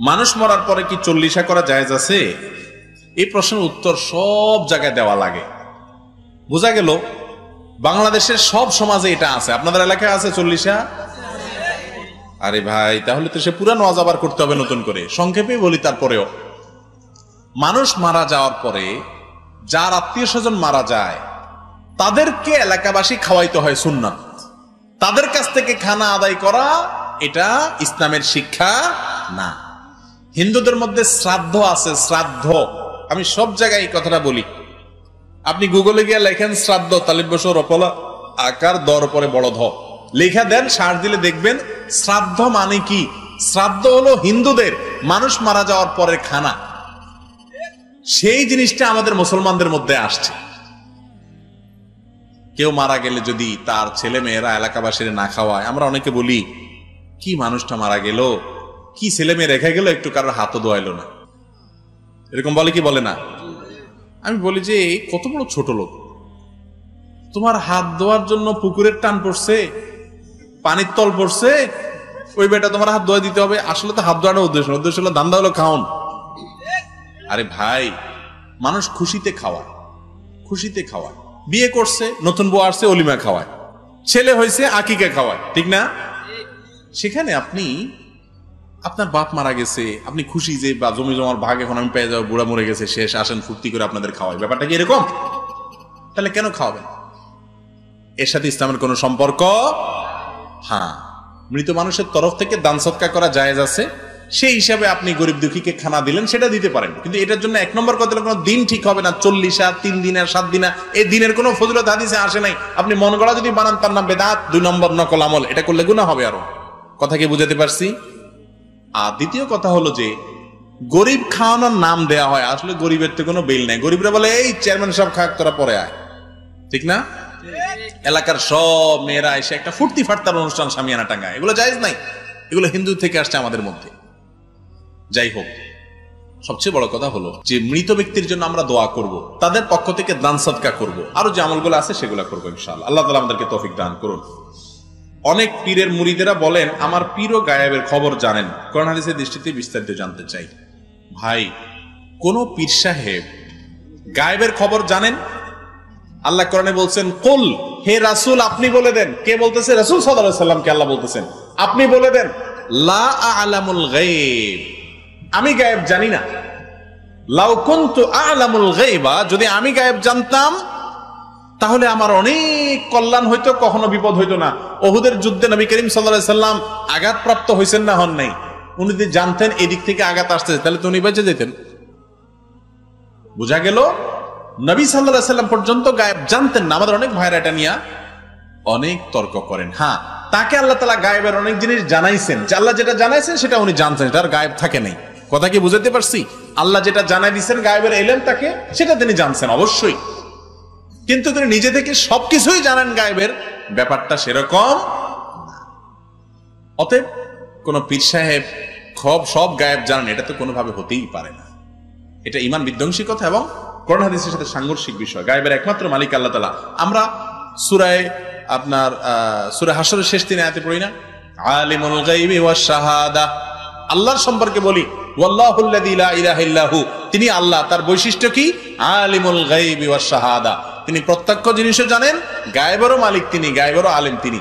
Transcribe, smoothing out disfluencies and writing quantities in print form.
মানুষ মরার পরে কি চল্লিশা করা জায়েজ আছে? এই প্রশ্নের উত্তর সব জায়গায় দেওয়া লাগে। বোঝা গেল বাংলাদেশের সব সমাজে এটা আছে। আপনাদের এলাকায় আছে চল্লিশা? আরে ভাই, তাহলে তো সে পুরা ওয়াজ আবার করতে হবে নতুন করে। সংক্ষেপে বলি, তারপরেও মানুষ মারা যাওয়ার পরে যার আত্মীয় স্বজন মারা যায় তাদেরকে এলাকাবাসী খাওয়াইতে হয় সুন্নাত। তাদের কাছ থেকে খানা আদায় করা এটা ইসলামের শিক্ষা না। হিন্দুদের মধ্যে শ্রাদ্ধ আছে, শ্রাদ্ধ। আমি সব জায়গায় এই কথাটা বলি। আপনি গুগলে গিয়ে লেখেন শ্রাদ্ধ, তালিব বছর অপলা আকার দর পরে বড় ধ লেখা দেন, সার দিলে দেখবেন শ্রাদ্ধ মানে কি। শ্রাদ্ধ হলো হিন্দুদের মানুষ মারা যাওয়ার পরের খানা। সেই জিনিসটা আমাদের মুসলমানদের মধ্যে আসছে। কেউ মারা গেলে যদি তার ছেলে মেয়েরা এলাকাবাসীর না খাওয়ায়, আমরা অনেকে বলি কি মানুষটা মারা গেল, কি ছেলে মেয়ে রেখে গেল, একটু কারোর হাতও ধোয়াইলো না, এরকম বলে কি বলে না? আমি বলি যে কত বড় ছোট লোক, তোমার হাত ধোয়ার জন্য পুকুরের টান পড়ছে, পানির তল পড়ছে, ওই বেটা তোমার হাত ধোয়া দিতে হবে? আসলে তো হাত ধোয়াটা উদ্দেশ্য হলো ধান্দা হলো খাওন। আরে ভাই, মানুষ খুশিতে খাওয়ায়, খুশিতে খাওয়ায়। বিয়ে করছে, নতুন বউ আসছে, অলিমা খাওয়ায়। ছেলে হয়েছে, আকিকা খাওয়ায়, ঠিক না? সেখানে আপনি আপনার বাপ মারা গেছে, আপনি খুশি যে বা জমি জমার ভাগ এখন আমি পেয়ে যাবো, বুড়া মরে গেছে, শেষ, আসেন ফুর্তি করে আপনাদের খাওয়াই। ব্যাপারটা কি এরকম? তাহলে কেন খাওয়াবেন? এর সাথে ইসলামের কোন সম্পর্ক? হ্যাঁ, মৃত মানুষের তরফ থেকে দান সদকা করা জায়েজ আছে। সেই হিসাবে আপনি গরিব দুঃখীকে খানা দিলেন, সেটা দিতে পারেন। কিন্তু এটার জন্য এক নম্বর কথা হলো, কোনো দিন ঠিক হবে না। 40 3 দিনের 7 দিনা, এই দিনের কোনো ফজিলত হাদিসে আসে নাই। আপনি মন গড়া যদি বানান, তার নাম বেদাত। 2 নম্বর নকল আমল, এটা করলে গুনাহ হবে। আরো কথা কি বুঝাতে পারছি? আর দ্বিতীয় কথা হলো যে গরিব খাওয়ানোর নাম দেয়া হয়, আসলে গরিবের তো কোনো বিল নাই। গরিবরা বলে এই চেয়ারম্যান সাহেব খাক, তোরা পরে আয়, ঠিক না? এলাকার সব মেয়েরা এসে একটা ফুর্তি ফাটতার অনুষ্ঠান সামিয়ানা টাঙ্গায়, এগুলো জায়েজ নাই। এগুলো হিন্দু থেকে আসছে আমাদের মধ্যে। যাই হোক, সবচেয়ে বড় কথা হলো যে মৃত ব্যক্তির জন্য আমরা দোয়া করব, তাদের পক্ষ থেকে দান সদকা করব, আরো যে আমলগুলো আছে সেগুলো করবো ইনশাআল্লাহ। আল্লাহ তাআলা আমাদেরকে তৌফিক দান করুন। অনেক পীরের মুরিদেরা বলেন আমার পীরও গায়েবের খবর জানেন, কোরআন হাদিসের দৃষ্টিতে বিস্তারিত জানতে চাই। ভাই, কোন পীর সাহেব গায়েবের খবর জানেন? আল্লাহ কোরআনে বলছেন, কুল, হে রাসূল আপনি বলে দেন। কে বলতেছে? রাসূল সাল্লাল্লাহু আলাইহি ওয়াসাল্লামকে আল্লাহ বলতেছেন, আপনি বলে দেন, লা আ'লামুল গায়ব, আমি গায়েব জানি না। লাউ কুনতু আ'লামুল গায়বা, যদি আমি গায়েব জানতাম তাহলে আমার অনেক কল্যাণ হইতো, কখনো বিপদ হইতো না। উহুদের যুদ্ধে নবী করিম সাল্লাল্লাহু আলাইহি ওয়াসাল্লাম আঘাতপ্রাপ্ত হইছেন না, হন নাই? উনি যদি জানতেন এদিক থেকে আঘাত আসতেছে, তাহলে তো উনি বেঁচে যেতেন। বোঝা গেল নবী সাল্লাল্লাহু আলাইহি ওয়াসাল্লাম পর্যন্ত গায়েব জানতেন না। আমাদের অনেক ভাইরা এটা নিয়ে অনেক তর্ক করেন। হ্যাঁ, তাকে আল্লাহ তাআলা গায়েবের অনেক জিনিস জানাইছেন, যে আল্লাহ যেটা জানাইছেন সেটা উনি জানতেন, তার গায়েব থাকে নাই। কথা কি বুঝাতে পারছি? আল্লাহ যেটা জানাই দিচ্ছেন গায়েবের এলেম তাকে, সেটা তিনি জানছেন অবশ্যই। কিন্তু তিনি নিজে থেকে সবকিছুই জানেন গায়েবের, ব্যাপারটা সেরকম না। অতএব কোন পীর সাহেব সব গায়েব জানেন, এটা তো কোনোভাবে হতেই পারে না। এটা ঈমান বিধ্বংসী কথা এবং কোরআন হাদিসের সাথে সাংঘর্ষিক বিষয়। গায়েবের একমাত্র মালিক আল্লাহ তাআলা। আমরা সূরা হাশরের শেষ 3 আয়াতে পড়ি না, আলিমুল গায়বি ওয়াশ শাহাদা, আল্লাহর সম্পর্কে বলি, ওয়াল্লাহুল্লাযী লা ইলাহা ইল্লাহু, তিনি আল্লাহ। তার বৈশিষ্ট্য কি? আলিমুল গায়বি ওয়াশ শাহাদা, তিনি প্রত্যক্ষ জিনিসও জানেন, গায়েবেরও মালিক তিনি, গায়েবেরও আলিম তিনি।